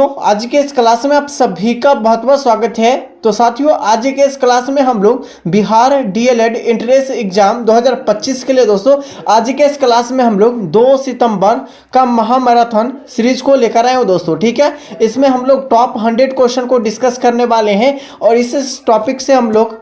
साथियों, आज के इस क्लास में आप सभी का बहुत बहुत स्वागत है। तो साथियों, आज के इस क्लास में हम लोग बिहार डीएलएड एंट्रेंस एग्जाम 2025 के लिए दोस्तों आज के इस क्लास में हम लोग 2 सितंबर का महामैराथन सीरीज को लेकर आए हो दोस्तों। ठीक है, इसमें हम लोग टॉप 100 क्वेश्चन को डिस्कस करने वाले हैं और इस टॉपिक से हम लोग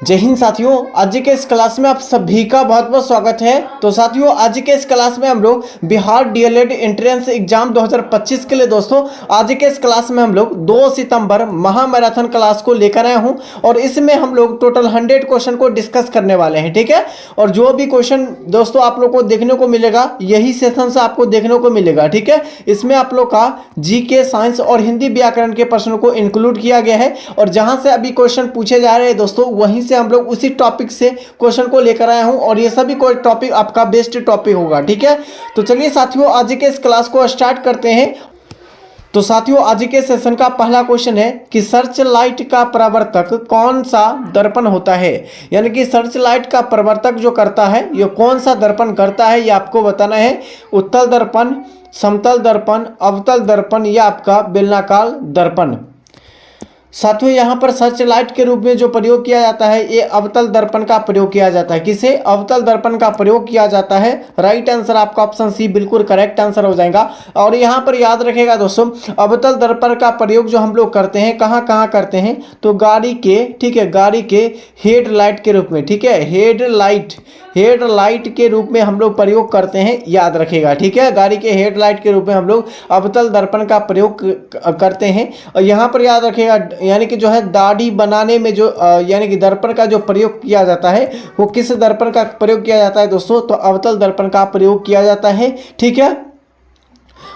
जय हिंद साथियों। आज के इस क्लास में आप सभी का बहुत बहुत स्वागत है। तो साथियों, आज के इस क्लास में हम लोग बिहार डीएलएड एंट्रेंस एग्जाम 2025 के लिए दोस्तों आज के इस क्लास में हम लोग 2 सितंबर महामैराथन क्लास को लेकर आए हूं और इसमें हम लोग टोटल 100 क्वेश्चन को डिस्कस करने वाले हैं। ठीक है, और जो भी क्वेश्चन दोस्तों आप लोग को देखने को मिलेगा यही सेशन से आपको देखने को मिलेगा। ठीक है, इसमें आप लोग का जीके, साइंस और हिंदी व्याकरण के प्रश्नों को इंक्लूड किया गया है और जहां से अभी क्वेश्चन पूछे जा रहे हैं दोस्तों वहीं से हम लोग उसी टॉपिक से क्वेश्चन को लेकर आए हूं और ये सभी कोई टॉपिक आपका बेस्ट टॉपिक होगा। ठीक है, तो चलिए साथियों आज के इस क्लास को स्टार्ट करते हैं। तो साथियों, आज के सेशन का पहला क्वेश्चन है कि सर्च लाइट का प्रवर्तक कौन सा दर्पण होता है। यानी कि सर्च लाइट का प्रवर्तक जो करता है ये कौन सा दर्पण करता है, ये आपको बताना है। उत्तल दर्पण, समतल दर्पण, अवतल दर्पण या आपका बेलनाकार दर्पण। साथियों, यहाँ पर सर्च लाइट के रूप में जो प्रयोग किया जाता है ये अवतल दर्पण का प्रयोग किया जाता है। किसे? अवतल दर्पण का प्रयोग किया जाता है। राइट आंसर आपका ऑप्शन सी बिल्कुल करेक्ट आंसर हो जाएगा। और यहाँ पर याद रखेगा दोस्तों, अवतल दर्पण का प्रयोग जो हम लोग करते हैं कहाँ कहाँ करते हैं, तो गाड़ी के, ठीक है, गाड़ी के हेडलाइट के रूप में। ठीक है, हेडलाइट के रूप में हम लोग प्रयोग करते हैं, याद रखेगा। ठीक है, गाड़ी के हेडलाइट के रूप में हम लोग अवतल दर्पण का प्रयोग करते हैं। और यहाँ पर याद रखेगा यानी कि जो है दाढ़ी बनाने में जो यानी कि दर्पण का जो प्रयोग किया जाता है वो किस दर्पण का प्रयोग किया जाता है दोस्तों, तो अवतल दर्पण का प्रयोग किया जाता है। ठीक है,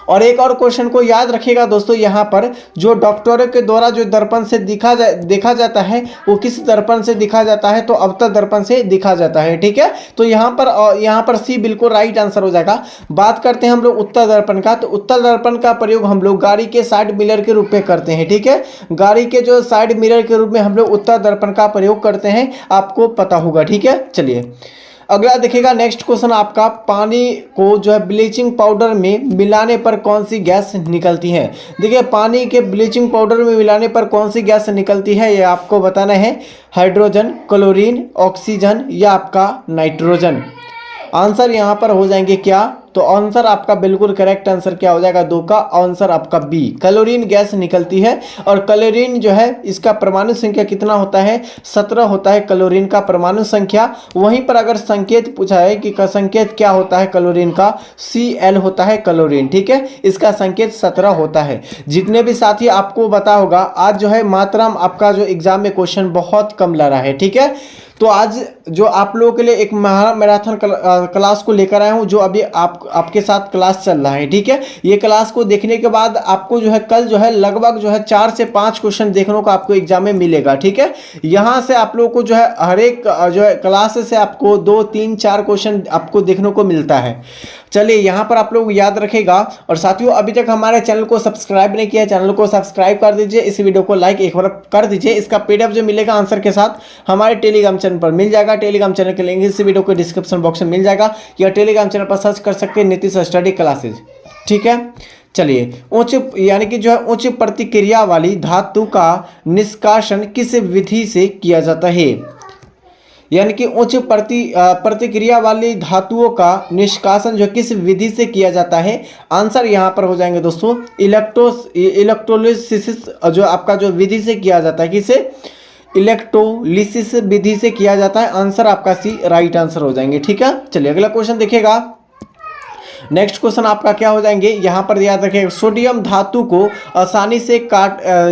और एक और क्वेश्चन को याद रखिएगा दोस्तों, यहाँ पर जो डॉक्टरों के द्वारा जो दर्पण से देखा जाता है वो किस दर्पण से दिखा जाता है, तो अवतल दर्पण से दिखा जाता है। ठीक है, तो यहाँ पर सी बिल्कुल राइट आंसर हो जाएगा। बात करते हैं हम लोग उत्तल दर्पण का, तो उत्तल दर्पण का प्रयोग हम लोग गाड़ी के साइड मिरर के रूप में करते हैं। ठीक है, गाड़ी के जो साइड मिरर के रूप में हम लोग उत्तल दर्पण का प्रयोग करते हैं, आपको पता होगा। ठीक है, चलिए अगला देखिएगा। नेक्स्ट क्वेश्चन आपका, पानी को जो है ब्लीचिंग पाउडर में मिलाने पर कौन सी गैस निकलती है। देखिए, पानी के ब्लीचिंग पाउडर में मिलाने पर कौन सी गैस निकलती है ये आपको बताना है। हाइड्रोजन, क्लोरीन, ऑक्सीजन या आपका नाइट्रोजन। आंसर यहाँ पर हो जाएंगे क्या, तो आंसर आपका बिल्कुल करेक्ट आंसर क्या हो जाएगा, 2 का आंसर आपका बी, क्लोरीन गैस निकलती है। और क्लोरीन जो है इसका परमाणु संख्या कितना होता है, 17 होता है क्लोरीन का परमाणु संख्या। वहीं पर अगर संकेत पूछा है कि संकेत क्या होता है क्लोरीन का, Cl होता है क्लोरीन। ठीक है, इसका संकेत 17 होता है। जितने भी साथी आपको पता होगा आज जो है मात्रा आपका जो एग्जाम में क्वेश्चन बहुत कम ला रहा है। ठीक है, तो आज जो आप लोगों के लिए एक महामैराथन क्लास को लेकर आया हूं जो अभी आपके साथ क्लास चल रहा है। ठीक है, ये क्लास को देखने के बाद आपको जो है कल जो है लगभग जो है 4 से 5 क्वेश्चन देखने को आपको एग्जाम में मिलेगा। ठीक है, यहाँ से आप लोगों को जो है हर एक जो है क्लास से आपको 2, 3, 4 क्वेश्चन आपको देखने को मिलता है। चलिए यहाँ पर आप लोग याद रखेगा। और साथियों, अभी तक हमारे चैनल को सब्सक्राइब नहीं किया, चैनल को सब्सक्राइब कर दीजिए, इस वीडियो को लाइक एक बार कर दीजिए। इसका पीडीएफ जो मिलेगा आंसर के साथ हमारे टेलीग्राम चैनल पर मिल जाएगा। टेलीग्राम चैनल के लिंक इस वीडियो को डिस्क्रिप्शन बॉक्स में मिल जाएगा, या टेलीग्राम चैनल पर सर्च कर सकते हैं नीतीश स्टडी क्लासेज। ठीक है, चलिए उच्च यानी कि जो है उच्च प्रतिक्रिया वाली धातु का निष्कासन किस विधि से किया जाता है। यानी कि उच्च प्रतिक्रिया वाली धातुओं का निष्कासन जो किस विधि से किया जाता है। आंसर यहाँ पर हो जाएंगे दोस्तों इलेक्ट्रोलिसिस जो आपका जो विधि से किया जाता है, किसे, इलेक्ट्रोलिसिस विधि से किया जाता है। आंसर आपका सी राइट आंसर हो जाएंगे। ठीक है, चलिए अगला क्वेश्चन देखिएगा। नेक्स्ट क्वेश्चन आपका क्या हो जाएंगे, यहाँ पर याद रखिएगा, सोडियम धातु को आसानी से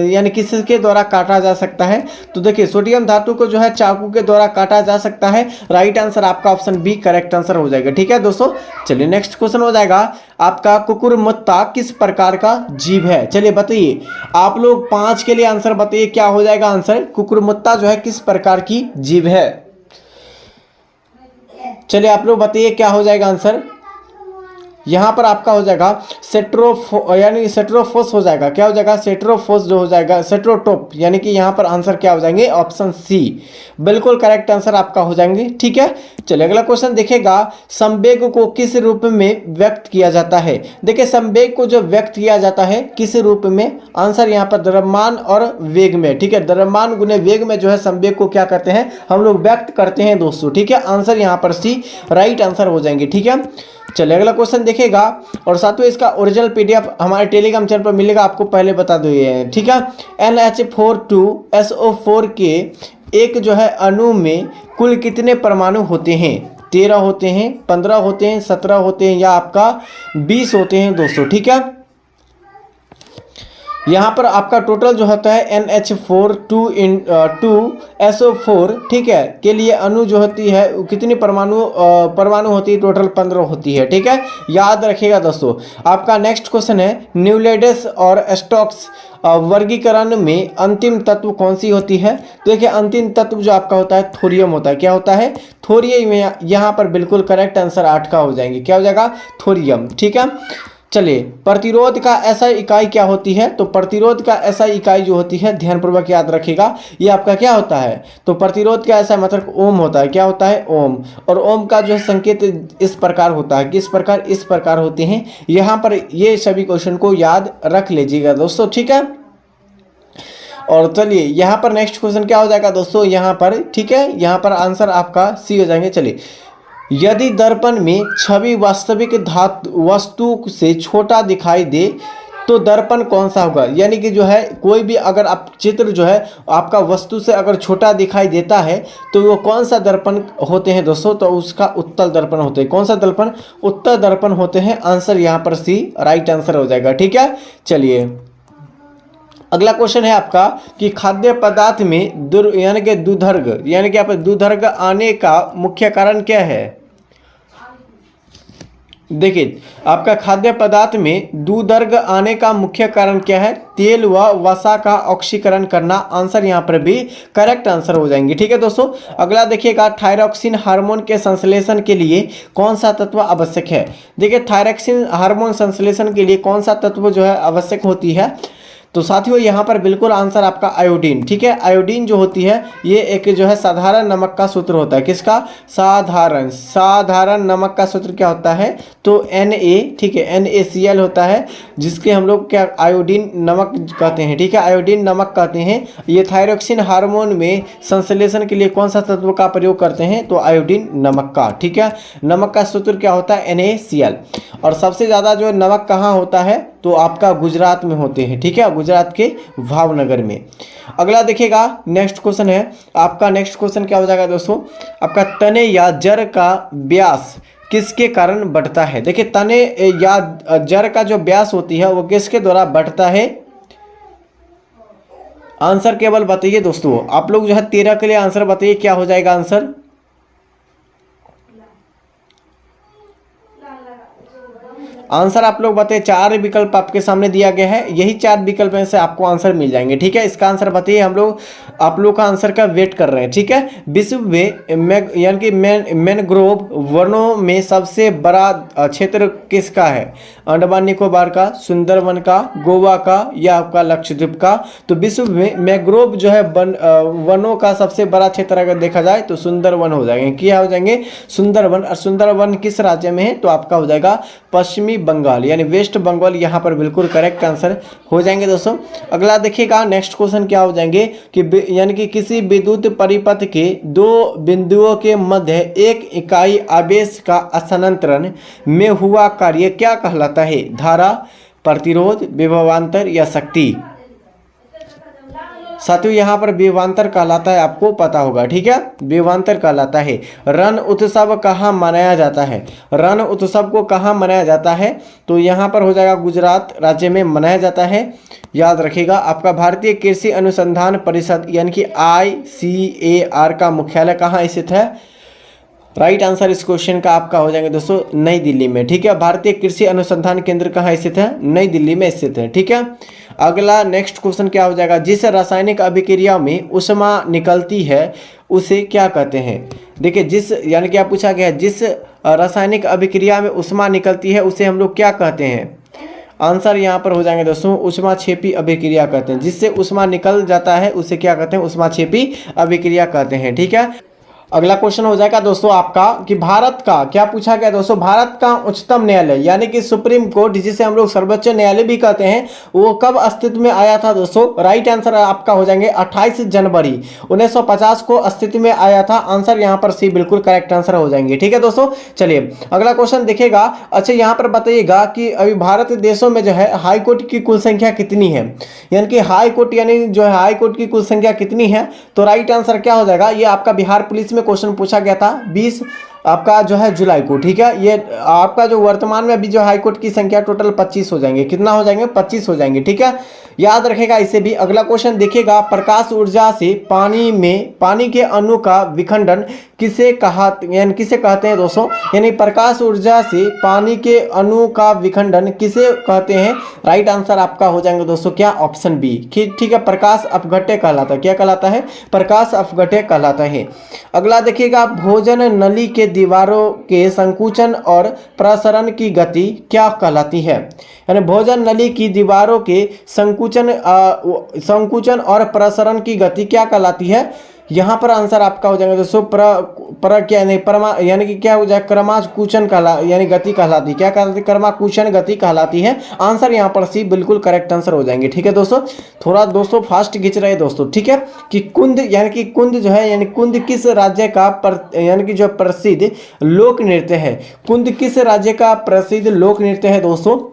यानी किसके द्वारा काटा जा सकता है। तो देखिए, सोडियम धातु को जो है चाकू के द्वारा काटा जा सकता है। राइट आंसर आपका ऑप्शन बी करेक्ट आंसर हो जाएगा। ठीक है दोस्तों, चलिए नेक्स्ट क्वेश्चन हो जाएगा आपका, कुकुरमुत्ता किस प्रकार का जीव है। चलिए बताइए, आप लोग 5 के लिए आंसर बताइए क्या हो जाएगा आंसर, कुकुरमुत्ता जो है किस प्रकार की जीव है। चलिए आप लोग बताइए क्या हो जाएगा आंसर। यहाँ पर आपका हो जाएगा यानी सेट्रोफोस हो जाएगा, क्या हो जाएगा, सेट्रोफोस जो हो जाएगा, सेट्रोटोप, यानी कि यहाँ पर आंसर क्या हो जाएंगे, ऑप्शन सी बिल्कुल करेक्ट आंसर आपका हो जाएंगे। ठीक है, चलिए अगला क्वेश्चन देखिएगा, संवेग को किस रूप में व्यक्त किया जाता है। देखिए संवेग को जो व्यक्त किया जाता है किस रूप में, आंसर यहाँ पर द्रव्यमान और वेग में। ठीक है, द्रव्यमान गुने वेग में जो है संवेग को क्या करते हैं हम लोग व्यक्त करते हैं दोस्तों। ठीक है, आंसर यहाँ पर सी राइट आंसर हो जाएंगे। ठीक है, चलिए अगला क्वेश्चन देखेगा और साथ में इसका ओरिजिनल पीडीएफ हमारे टेलीग्राम चैनल पर मिलेगा, आपको पहले बता दो ये। ठीक है, NH42SO4 के एक जो है अणु में कुल कितने परमाणु होते हैं, 13 होते हैं, 15 होते हैं, 17 होते हैं या आपका 20 होते हैं दोस्तों। ठीक है, यहाँ पर आपका टोटल जो होता है NH42SO4 ठीक है के लिए अणु जो होती है कितनी परमाणु होती है, टोटल 15 होती है। ठीक है, याद रखिएगा दोस्तों। आपका नेक्स्ट क्वेश्चन है, न्यूक्लियस और स्टोक्स वर्गीकरण में अंतिम तत्व कौन सी होती है। तो देखिए अंतिम तत्व जो आपका होता है थोरियम होता है, क्या होता है, थोरियम। यहाँ पर बिल्कुल करेक्ट आंसर 8 का हो जाएंगे, क्या हो जाएगा, थोरियम। ठीक है, चलिए प्रतिरोध का ऐसा इकाई क्या होती है। तो प्रतिरोध का ऐसा इकाई जो होती है, ध्यानपूर्वक याद रखिएगा, ये आपका क्या होता है, तो प्रतिरोध का ऐसा मतलब ओम होता है, क्या होता है, ओम। और ओम का जो है संकेत इस प्रकार होता है, किस प्रकार, इस प्रकार होते हैं। यहाँ पर ये सभी क्वेश्चन को याद रख लीजिएगा दोस्तों। ठीक है, और चलिए यहाँ पर नेक्स्ट क्वेश्चन क्या हो जाएगा दोस्तों, यहाँ पर ठीक है, यहाँ पर आंसर आपका सी हो जाएंगे। चलिए, यदि दर्पण में छवि वास्तविक वस्तु से छोटा दिखाई दे तो दर्पण कौन सा होगा। यानी कि जो है कोई भी अगर आप चित्र जो है आपका वस्तु से अगर छोटा दिखाई देता है तो वो कौन सा दर्पण होते हैं दोस्तों, तो उसका उत्तल दर्पण होते हैं। कौन सा दर्पण, उत्तल दर्पण होते हैं। आंसर यहाँ पर सी राइट आंसर हो जाएगा। ठीक है, चलिए अगला क्वेश्चन है आपका कि खाद्य पदार्थ में यानी कि दुर्गंध यानी कि आप दुर्गंध आने का मुख्य कारण क्या है। देखिए आपका खाद्य पदार्थ में दुर्गंध आने का मुख्य कारण क्या है, तेल व वसा का ऑक्सीकरण करना। आंसर यहाँ पर भी करेक्ट आंसर हो जाएंगे। ठीक है दोस्तों, अगला देखिएगा, थायरॉक्सिन हार्मोन के संश्लेषण के लिए कौन सा तत्व आवश्यक है। देखिए थायरॉक्सिन हार्मोन संश्लेषण के लिए कौन सा तत्व जो है आवश्यक होती है, तो साथियों यहाँ पर बिल्कुल आंसर आपका आयोडीन। ठीक है, आयोडीन जो होती है ये एक जो है साधारण नमक का सूत्र होता है, किसका, साधारण नमक का सूत्र क्या होता है, तो Na। ठीक है, NaCl होता है, जिसके हम लोग क्या आयोडीन नमक कहते हैं। ठीक है, आयोडीन नमक कहते हैं। ये थायरॉक्सिन हार्मोन में संश्लेषण के लिए कौन सा तत्व का प्रयोग करते हैं, तो आयोडीन नमक का। ठीक है, नमक का सूत्र क्या होता है, NaCl। और सबसे ज़्यादा जो नमक कहाँ होता है, तो आपका गुजरात में होते हैं। ठीक है, गुजरात के भावनगर में। अगला देखिएगा नेक्स्ट क्वेश्चन है आपका, नेक्स्ट क्वेश्चन क्या हो जाएगा दोस्तों, आपका तने या जड़ का व्यास किसके कारण बढ़ता है। देखिए तने या जड़ का जो व्यास होती है वो किसके द्वारा बढ़ता है। आंसर केवल बताइए दोस्तों, आप लोग जो है 13 के लिए आंसर बताइए, क्या हो जाएगा आंसर। आंसर आप लोग बताइए, 4 विकल्प आपके सामने दिया गया है, यही 4 विकल्प में से आपको आंसर मिल जाएंगे। ठीक है, इसका आंसर बताइए, हम लोग आप लोग का आंसर का वेट कर रहे हैं। ठीक है, विश्व में यानी कि मैनग्रोव वनों में सबसे बड़ा क्षेत्र किसका है, अंडमान निकोबार का, सुंदरवन का, गोवा का या आपका लक्षद्वीप का। तो विश्व में मैंग्रोव जो है वनों का सबसे बड़ा क्षेत्र अगर देखा जाए तो सुंदरवन हो जाएंगे। क्या हो जाएंगे, सुंदरवन। और सुंदरवन किस राज्य में है, तो आपका हो जाएगा पश्चिमी बंगाल यानी वेस्ट बंगाल। यहाँ पर बिल्कुल करेक्ट आंसर हो जाएंगे दोस्तों। अगला देखिएगा नेक्स्ट क्वेश्चन क्या हो जाएंगे कि यानी कि किसी विद्युत परिपथ के 2 बिंदुओं के मध्य एक इकाई आवेश का स्थानांतरण में हुआ कार्य क्या कहलाता है, धारा, प्रतिरोध, विभवांतर या शक्ति। साथियों यहाँ पर विभवांतर कहलाता है, आपको पता होगा। ठीक है, विभवांतर कहलाता है। रण उत्सव कहाँ मनाया जाता है, रण उत्सव को कहाँ मनाया जाता है, तो यहाँ पर हो जाएगा गुजरात राज्य में मनाया जाता है। याद रखिएगा, आपका भारतीय कृषि अनुसंधान परिषद यानी कि ICAR का मुख्यालय कहाँ स्थित है। राइट आंसर इस क्वेश्चन का आपका हो जाएंगे दोस्तों नई दिल्ली में। ठीक है, भारतीय कृषि अनुसंधान केंद्र कहाँ स्थित है, नई दिल्ली में स्थित है। ठीक है, अगला नेक्स्ट क्वेश्चन क्या हो जाएगा, जिस रासायनिक अभिक्रिया में ऊष्मा निकलती है उसे क्या कहते हैं। देखिए जिस यानी कि आप पूछा गया जिस रासायनिक अभिक्रिया में ऊष्मा निकलती है उसे हम लोग क्या कहते हैं? आंसर यहाँ पर हो जाएंगे दोस्तों ऊष्माक्षेपी अभिक्रिया कहते हैं। जिससे ऊष्मा निकल जाता है उसे क्या कहते हैं? ऊष्माक्षेपी अभिक्रिया कहते हैं। ठीक है, अगला क्वेश्चन हो जाएगा दोस्तों आपका कि भारत का क्या पूछा गया दोस्तों, भारत का उच्चतम न्यायालय यानी कि सुप्रीम कोर्ट जिसे हम लोग सर्वोच्च न्यायालय भी कहते हैं, वो कब अस्तित्व में आया था दोस्तों? राइट आंसर आपका हो जाएंगे 28 जनवरी 1950 को अस्तित्व में आया था। आंसर यहाँ पर सी बिल्कुल करेक्ट आंसर हो जाएंगे। ठीक है दोस्तों, चलिए अगला क्वेश्चन देखिएगा। अच्छा, यहाँ पर बताइएगा कि अभी भारत देशों में जो है हाई कोर्ट की कुल संख्या कितनी है, यानी कि हाई कोर्ट यानी जो है हाई कोर्ट की कुल संख्या कितनी है? तो राइट आंसर क्या हो जाएगा? ये आपका बिहार पुलिस में क्वेश्चन पूछा गया था 20 आपका जो है जुलाई को। ठीक है, ये आपका जो वर्तमान में अभी जो हाई कोर्ट की संख्या टोटल 25 हो जाएंगे। कितना हो जाएंगे? 25 हो जाएंगे। ठीक है, याद रखेगा इसे भी। अगला क्वेश्चन देखिएगा, प्रकाश ऊर्जा से पानी के अणु का विखंडन किसे कहते हैं दोस्तों? यानी प्रकाश ऊर्जा से पानी के अणु का विखंडन किसे कहते हैं? राइट आंसर आपका हो जाएंगे दोस्तों क्या? Option B. ठीक है, प्रकाश अपघट्य कहलाता है। क्या कहलाता है? प्रकाश अपघट्य कहलाता है। अगला देखिएगा, भोजन नली के दीवारों के संकुचन और प्रसरण की गति क्या कहलाती है? यानी भोजन नली की दीवारों के संकुचन और प्रसरण की गति क्या कहलाती है? यहाँ पर आंसर आपका हो जाएगा दोस्तों यानी कि क्या हो जाए? क्रमाकुचन यानी गति कहलाती है। क्या कहलाती है? क्रमाकुचन गति कहलाती है। आंसर यहाँ पर सी बिल्कुल करेक्ट आंसर हो जाएंगे। ठीक है दोस्तों, थोड़ा दोस्तों फास्ट खींच रहे दोस्तों। ठीक है, कि कुंद यानी कि कुंद जो है यानी कुंद किस राज्य का यानी कि जो प्रसिद्ध लोक नृत्य है? कुंद किस राज्य का प्रसिद्ध लोक नृत्य है दोस्तों?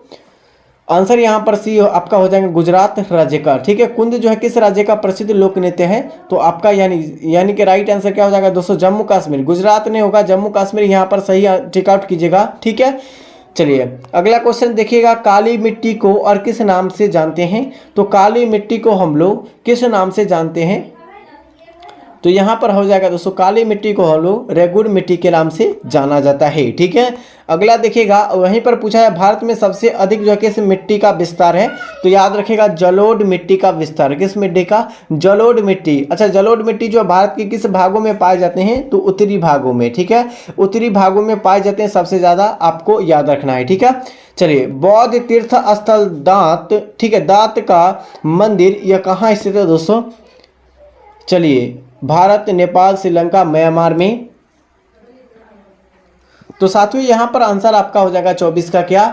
आंसर यहाँ पर सी आपका हो जाएगा गुजरात राज्य का। ठीक है, कुंद जो है किस राज्य का प्रसिद्ध लोक नृत्य है? तो आपका यानी कि राइट आंसर क्या हो जाएगा दोस्तों? जम्मू कश्मीर। गुजरात नहीं होगा, जम्मू कश्मीर यहाँ पर सही टिक आउट कीजिएगा। ठीक है, चलिए अगला क्वेश्चन देखिएगा, काली मिट्टी को और किस नाम से जानते हैं? तो काली मिट्टी को हम लोग किस नाम से जानते हैं? तो यहाँ पर हो जाएगा दोस्तों काली मिट्टी को हम लोग रेगुड़ मिट्टी के नाम से जाना जाता है। ठीक है, अगला देखिएगा, वहीं पर पूछा है भारत में सबसे अधिक जो है किस मिट्टी का विस्तार है? तो याद रखिएगा जलोढ़ मिट्टी का विस्तार। किस मिट्टी का? जलोढ़ मिट्टी। अच्छा, जलोढ़ मिट्टी जो भारत के किस भागों में पाए जाते हैं? तो उत्तरी भागों में। ठीक है, उत्तरी भागों में पाए जाते हैं सबसे ज़्यादा, आपको याद रखना है। ठीक है, चलिए बौद्ध तीर्थ स्थल दांत। ठीक है, दांत का मंदिर यह कहाँ स्थित है दोस्तों? चलिए, भारत, नेपाल, श्रीलंका, म्यांमार में। तो साथियों यहाँ पर आंसर आपका हो जाएगा 24 का क्या?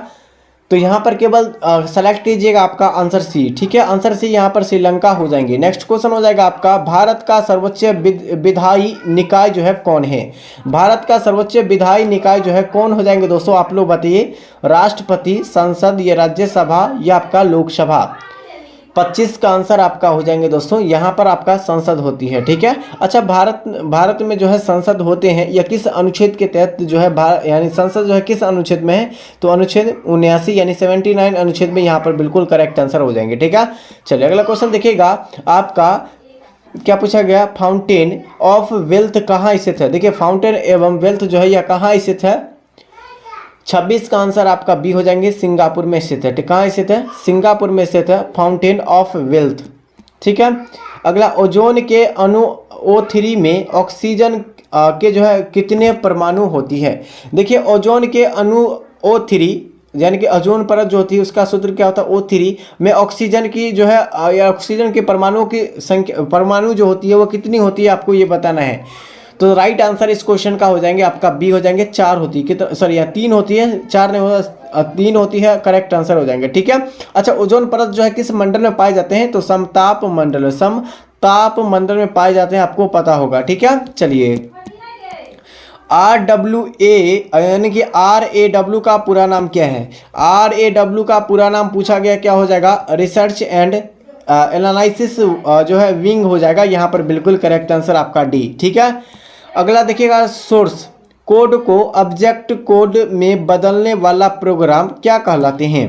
तो यहाँ पर केवल सेलेक्ट कीजिएगा आपका आंसर सी। ठीक है, आंसर सी यहाँ पर श्रीलंका हो जाएंगे। नेक्स्ट क्वेश्चन हो जाएगा आपका, भारत का सर्वोच्च विधायी निकाय जो है कौन है? भारत का सर्वोच्च विधायी निकाय जो है कौन हो जाएंगे दोस्तों? आप लोग बताइए, राष्ट्रपति, संसद या राज्यसभा या आपका लोकसभा? 25 का आंसर आपका हो जाएंगे दोस्तों, यहाँ पर आपका संसद होती है। ठीक है, अच्छा भारत में जो है संसद होते हैं या किस अनुच्छेद के तहत जो है यानी संसद जो है किस अनुच्छेद में है? तो अनुच्छेद 79 यानी 79 अनुच्छेद में यहाँ पर बिल्कुल करेक्ट आंसर हो जाएंगे। ठीक है, चलिए अगला क्वेश्चन देखिएगा आपका, क्या पूछा गया? फाउंटेन ऑफ वेल्थ कहाँ स्थित है? देखिए फाउंटेन एवं वेल्थ जो है यह कहाँ स्थित है? 26 का आंसर आपका बी हो जाएंगे, सिंगापुर में स्थित है। कहाँ स्थित है? सिंगापुर में स्थित है फाउंटेन ऑफ वेल्थ। ठीक है, अगला, ओजोन के अणु O3 में ऑक्सीजन के जो है कितने परमाणु होती है? देखिए ओजोन के अणु O3 यानी कि ओजोन परत जो होती है उसका सूत्र क्या होता है? O3 में ऑक्सीजन की जो है ऑक्सीजन के परमाणुओं की संख्या, परमाणु जो होती है वो कितनी होती है आपको ये बताना है। तो राइट आंसर इस क्वेश्चन का हो जाएंगे आपका बी हो जाएंगे, 4 होती है। सॉरी 3 होती है, 4 नहीं होता, 3 होती है। करेक्ट आंसर हो जाएंगे। ठीक है, अच्छा ओजोन परत जो है किस मंडल में पाए जाते हैं? तो समताप मंडल में पाए जाते हैं, आपको पता होगा। ठीक है, चलिए RWA यानी कि RAW का पूरा नाम क्या है? RAW का पूरा नाम पूछा गया, क्या हो जाएगा? रिसर्च एंड एनालिसिस जो है विंग हो जाएगा। यहाँ पर बिल्कुल करेक्ट आंसर आपका डी। ठीक है, अगला देखिएगा, सोर्स कोड को ऑब्जेक्ट कोड में बदलने वाला प्रोग्राम क्या कहलाते हैं?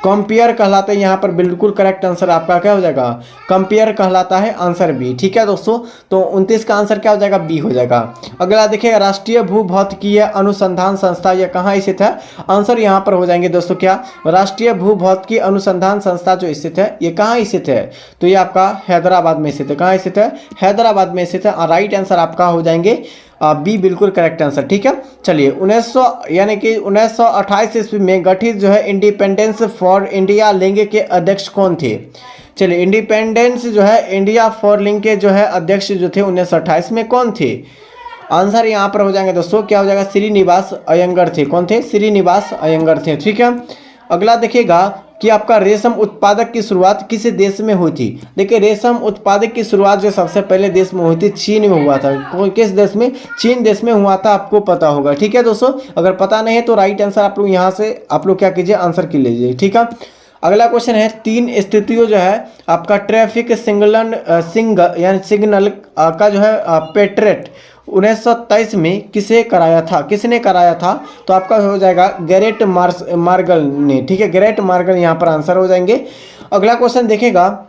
कंपेयर कहलाता है, यहाँ पर बिल्कुल करेक्ट आंसर आपका क्या हो जाएगा, कंपेयर कहलाता है, आंसर बी। ठीक है दोस्तों, तो 29 का आंसर क्या हो जाएगा, बी हो जाएगा। अगला देखिएगा, राष्ट्रीय भूभौतिकीय अनुसंधान संस्था यह कहाँ स्थित है, आंसर यहाँ पर हो जाएंगे दोस्तों क्या, राष्ट्रीय भूभौतिकीय अनुसंधान संस्था जो स्थित है ये कहाँ स्थित है, तो ये आपका हैदराबाद में स्थित है। कहाँ स्थित है, हैदराबाद में स्थित है। राइट आंसर आपका हो जाएंगे बी, बिल्कुल करेक्ट आंसर। ठीक है, चलिए 1900 यानी कि 1928 ईस्वी में गठित जो है इंडिपेंडेंस फॉर इंडिया लिंग के अध्यक्ष कौन थे। चलिए इंडिपेंडेंस जो है इंडिया फॉर लिंग के जो है अध्यक्ष जो थे 1928 में कौन थे, आंसर यहाँ पर हो जाएंगे दोस्तों क्या हो जाएगा, श्रीनिवास अयंगर थे। कौन थे, श्रीनिवास अयंगर थे। ठीक है, अगला देखिएगा कि आपका रेशम उत्पादक की शुरुआत किस देश में हुई थी। देखिए रेशम उत्पादक की शुरुआत जो सबसे पहले देश में हुई थी, चीन में हुआ था। किस देश में, चीन देश में हुआ था, आपको पता होगा। ठीक है दोस्तों, अगर पता नहीं है तो राइट आंसर आप लोग यहाँ से आप लोग क्या कीजिए, आंसर की लीजिए। ठीक है, अगला क्वेश्चन है, तीन स्थितियों जो है आपका ट्रैफिक सिग्नल का जो है पेट्रेट 1923 में किसे कराया था, किसने कराया था, तो आपका हो जाएगा गैरेट मार्गल ने। ठीक है, गैरेट मार्गल यहाँ पर आंसर हो जाएंगे। अगला क्वेश्चन देखेगा,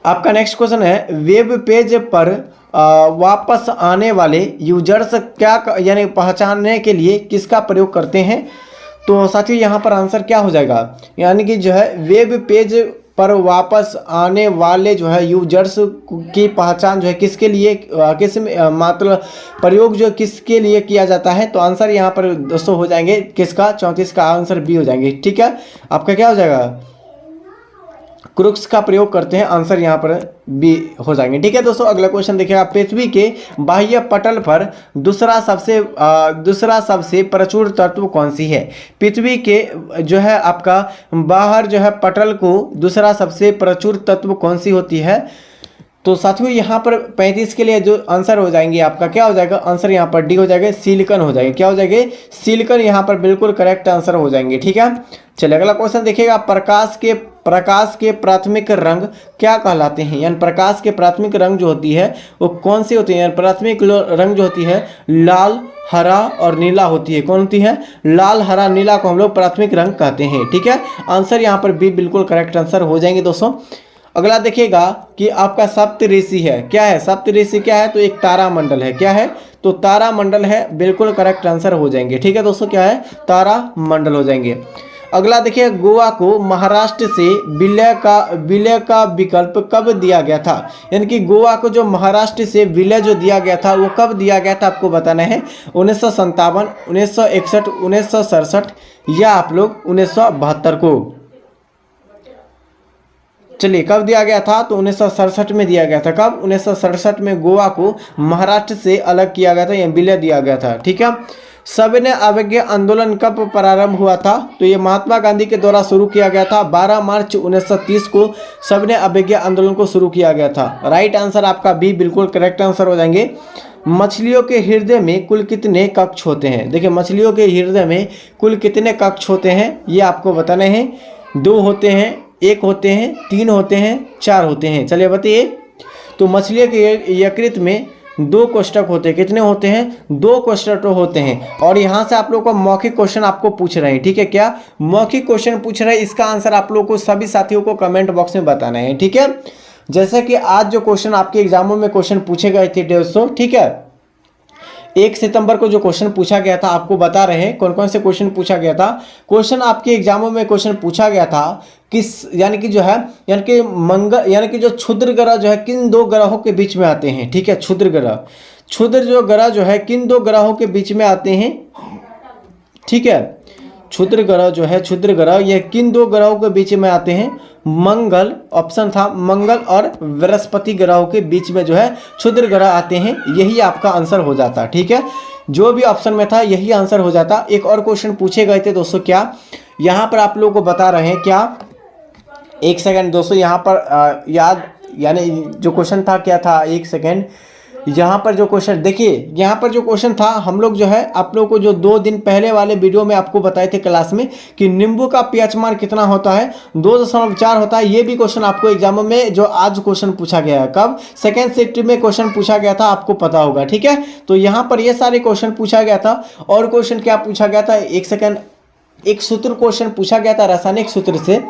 आपका नेक्स्ट क्वेश्चन है, वेब पेज पर वापस आने वाले यूजर्स क्या यानी पहचानने के लिए किसका प्रयोग करते हैं, तो साथियों यहाँ पर आंसर क्या हो जाएगा, यानी कि जो है वेब पेज पर वापस आने वाले जो है यूजर्स की पहचान जो है किसके लिए, किस मतलब प्रयोग जो किसके लिए किया जाता है, तो आंसर यहाँ पर दोस्तों हो जाएंगे किसका, 34 का आंसर बी हो जाएंगे। ठीक है, आपका क्या हो जाएगा, क्रुक्स का प्रयोग करते हैं, आंसर यहाँ पर बी हो जाएंगे। ठीक है दोस्तों, अगला क्वेश्चन देखिएगा, पृथ्वी के बाह्य पटल पर दूसरा सबसे प्रचुर तत्व कौन सी है। पृथ्वी के जो है आपका बाहर जो है पटल को दूसरा सबसे प्रचुर तत्व कौन सी होती है, तो साथियों यहाँ पर 35 के लिए जो आंसर हो जाएंगे आपका क्या हो जाएगा, आंसर यहाँ पर डी हो जाएगा, सिलिकॉन हो जाएगा। क्या हो जाएंगे, सिलिकॉन यहाँ पर बिल्कुल करेक्ट आंसर हो जाएंगे। ठीक है, चलिए अगला क्वेश्चन देखिएगा, प्रकाश के प्राथमिक रंग क्या कहलाते हैं, यानी प्रकाश के प्राथमिक रंग जो होती है वो कौन सी होती है, यानी प्राथमिक रंग जो होती है लाल, हरा और नीला होती है। कौन होती है, लाल, हरा, नीला को हम लोग प्राथमिक रंग कहते हैं। ठीक है, आंसर यहाँ पर बी बिल्कुल करेक्ट आंसर हो जाएंगे दोस्तों। अगला देखिएगा कि आपका सप्तऋषि है, क्या है, सप्तऋषि क्या है, तो एक तारा मंडल है। क्या है, तो तारा मंडल है, बिल्कुल करेक्ट आंसर हो जाएंगे। ठीक है दोस्तों, क्या है, तारा मंडल हो जाएंगे। अगला देखिए, गोवा को महाराष्ट्र से विलय का विकल्प कब दिया गया था, यानी कि गोवा को जो महाराष्ट्र से विलय जो दिया गया था वो कब दिया गया था, आपको बताना है। 1957, 1961, 1967 या आप लोग 1972 को। चलिए कब दिया गया था, तो 1967 में दिया गया था। कब, 1967 में गोवा को महाराष्ट्र से अलग किया गया था, या विलय दिया गया था। ठीक है, सविनय अवज्ञा आंदोलन कब प्रारंभ हुआ था, तो ये महात्मा गांधी के द्वारा शुरू किया गया था। 12 मार्च 1930 को सविनय अवज्ञा आंदोलन को शुरू किया गया था। राइट आंसर आपका बी बिल्कुल करेक्ट आंसर हो जाएंगे। मछलियों के हृदय में कुल कितने कक्ष होते हैं, देखिए मछलियों के हृदय में कुल कितने कक्ष होते हैं, ये आपको बताने हैं। 2 होते हैं, 1 होते हैं, 3 होते हैं, 4 होते हैं। चलिए बताइए, तो मछलियों के यकृत में 2 कोष्ठक होते हैं। कितने होते हैं, 2 कोष्ठक होते हैं। और यहाँ से आप लोग को मौखिक क्वेश्चन आपको पूछ रहे हैं। ठीक है, क्या मौखिक क्वेश्चन पूछ रहे हैं, इसका आंसर आप लोग को सभी साथियों को कमेंट बॉक्स में बताना है। ठीक है, जैसे कि आज जो क्वेश्चन आपके एग्जामों में क्वेश्चन पूछे गए थे 150, ठीक है, 1 सितंबर को जो क्वेश्चन पूछा गया था, आपको बता रहे हैं कौन कौन से क्वेश्चन पूछा गया था। क्वेश्चन आपके एग्जामों में क्वेश्चन पूछा गया था किस, यानी कि जो है, यानी कि मंगल, यानी कि जो क्षुद्र ग्रह जो है किन 2 ग्रहों के बीच में आते हैं। ठीक है, क्षुद्र जो ग्रह जो है किन 2 ग्रहों के बीच में आते हैं। ठीक है, क्षुद्र ग्रह जो है, क्षुद्र ग्रह यह किन 2 ग्रहों के बीच में आते हैं, मंगल, ऑप्शन था मंगल और बृहस्पति ग्रहों के बीच में जो है क्षुद्र ग्रह आते हैं। यही आपका आंसर हो जाता। ठीक है, जो भी ऑप्शन में था यही आंसर हो जाता। एक और क्वेश्चन पूछे गए थे दोस्तों, क्या यहाँ पर आप लोगों को बता रहे हैं, क्या 1 सेकेंड दोस्तों, यहाँ पर याद, यानी जो क्वेश्चन था क्या था, 1 सेकेंड, यहाँ पर जो क्वेश्चन देखिए, यहाँ पर जो क्वेश्चन था, हम लोग जो है आप लोग को जो 2 दिन पहले वाले वीडियो में आपको बताए थे क्लास में कि नींबू का पीएच मान कितना होता है, 2.4 होता है। ये भी क्वेश्चन आपको एग्जाम में जो आज क्वेश्चन पूछा गया है, कब, सेकेंड शिफ्ट में क्वेश्चन पूछा गया था, आपको पता होगा। ठीक है, तो यहाँ पर ये सारे क्वेश्चन पूछा गया था। और क्वेश्चन क्या पूछा गया था, 1 सेकेंड, एक सूत्र क्वेश्चन पूछा गया था रासायनिक सूत्र से,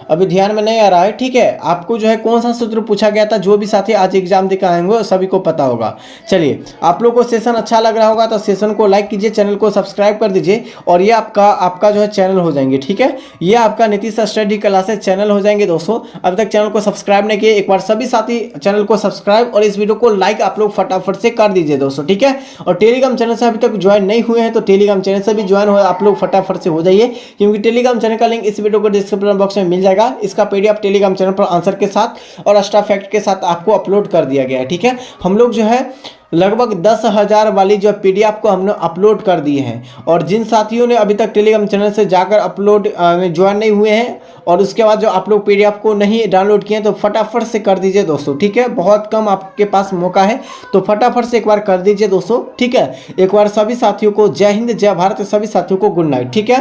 अभी ध्यान में नहीं आ रहा है, ठीक है। आपको जो है कौन सा सूत्र पूछा गया था, जो भी साथी आज एग्जाम देकर आएंगे सभी को पता होगा। चलिए, आप लोग को सेशन अच्छा लग रहा होगा तो सेशन को लाइक कीजिए, चैनल को सब्सक्राइब कर दीजिए और ये आपका जो है चैनल हो जाएंगे, ठीक है। ये आपका नीतीश स्टडी क्लासेस चैनल हो जाएंगे दोस्तों। अभी तक चैनल को सब्सक्राइब नहीं किए, एक बार सभी साथी चैनल को सब्सक्राइब और इस वीडियो को लाइक आप लोग फटाफट से कर दीजिए दोस्तों, ठीक है। और टेलीग्राम चैनल से अभी तक ज्वाइन नहीं हुए हैं तो टेलीग्राम चैनल से भी ज्वाइन हो आप लोग फटाफट से हो जाइए, क्योंकि टेलीग्राम चैनल का लिंक इस वीडियो को डिस्क्रिप्शन बॉक्स में मिल जाएगा। इसका पीडीएफ टेलीग्राम चैनल पर आंसर के साथ और एक्स्ट्रा फैक्ट के साथ आपको अपलोड कर दिया गया है, ठीक है। हम लोग जो है लगभग 10,000 वाली जो पीडीएफ को हमने अपलोड कर दिए हैं, और जिन साथियों ने अभी तक टेलीग्राम चैनल से जाकर अपलोड में ज्वाइन नहीं हुए हैं और उसके बाद जो आप लोग पीडीएफ को नहीं डाउनलोड किए हैं तो फटाफट से कर दीजिए दोस्तों, ठीक है। बहुत कम आपके पास मौका है तो फटाफट से एक बार कर दीजिए दोस्तों, ठीक है। एक बार सभी साथियों को जय हिंद, जय भारत, सभी साथियों को गुड नाइट, ठीक है।